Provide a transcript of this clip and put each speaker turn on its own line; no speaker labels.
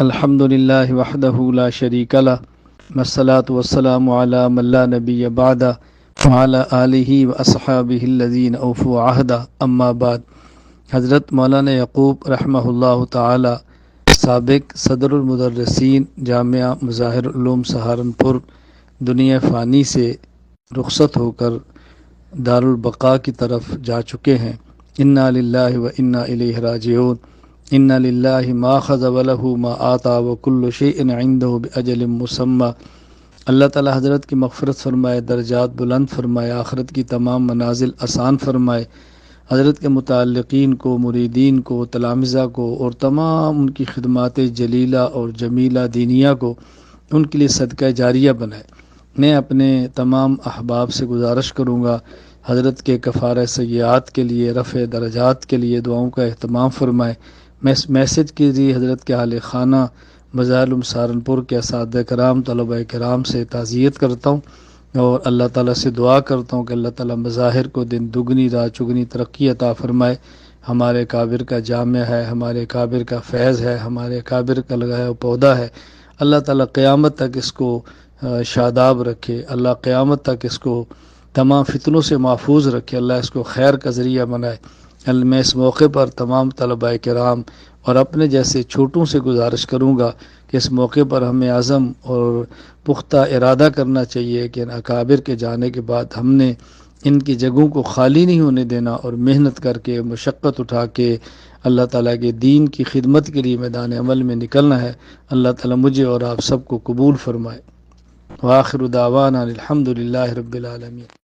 الحمد للہ وحدہ لا شریک لہ والصلاة والسلام علی من لا نبی بعدہ وعلی آلہ واصحابہ الذین اوفوا عہدہ اما بعد۔ حضرت مولانا یعقوب رحمہ اللہ تعالی سابق صدر المدرسین جامعہ مظاہر العلوم سہارنپور دنیا فانی سے رخصت ہو کر دارالبقاء کی طرف جا چکے ہیں۔ انا للہ و انا الیہ راجعون۔ ان للہ ما خذ ولہ ما آتا وکل شیء عندہ باجل مسمی۔ اللہ تعالی حضرت کی مغفرت فرمائے، درجات بلند فرمائے، آخرت کی تمام منازل آسان فرمائے، حضرت کے متعلقین کو، مریدین کو، تلامذہ کو اور تمام ان کی خدمات جلیلہ اور جمیلہ دینیہ کو ان کے لیے صدقہ جاریہ بنائے۔ میں اپنے تمام احباب سے گزارش کروں گا حضرت کے کفارہ سیئات کے لیے، رفع درجات کے لیے دعاؤں کا اہتمام فرمائے۔ میں اس میسج کے ذریعے حضرت کے اہل خانہ مظاہر العلوم سہارنپور کے اساتذہ کرام، طلبہ کرام سے تعزیت کرتا ہوں اور اللہ تعالیٰ سے دعا کرتا ہوں کہ اللہ تعالیٰ مظاہر کو دن دگنی رات چگنی ترقی عطا فرمائے۔ ہمارے کابر کا جامع ہے، ہمارے کابر کا فیض ہے، ہمارے کابر کا لگایا پودا ہے۔ اللہ تعالیٰ قیامت تک اس کو شاداب رکھے، اللہ قیامت تک اس کو تمام فتنوں سے محفوظ رکھے، اللہ اس کو خیر کا ذریعہ بنائے۔ میں اس موقع پر تمام طلباء کرام اور اپنے جیسے چھوٹوں سے گزارش کروں گا کہ اس موقع پر ہمیں عزم اور پختہ ارادہ کرنا چاہیے کہ ان اکابر کے جانے کے بعد ہم نے ان کی جگہوں کو خالی نہیں ہونے دینا اور محنت کر کے، مشقت اٹھا کے اللہ تعالیٰ کے دین کی خدمت کے لیے میدان عمل میں نکلنا ہے۔ اللہ تعالیٰ مجھے اور آپ سب کو قبول فرمائے۔ وآخر دعوانا الحمد للہ رب العالمین۔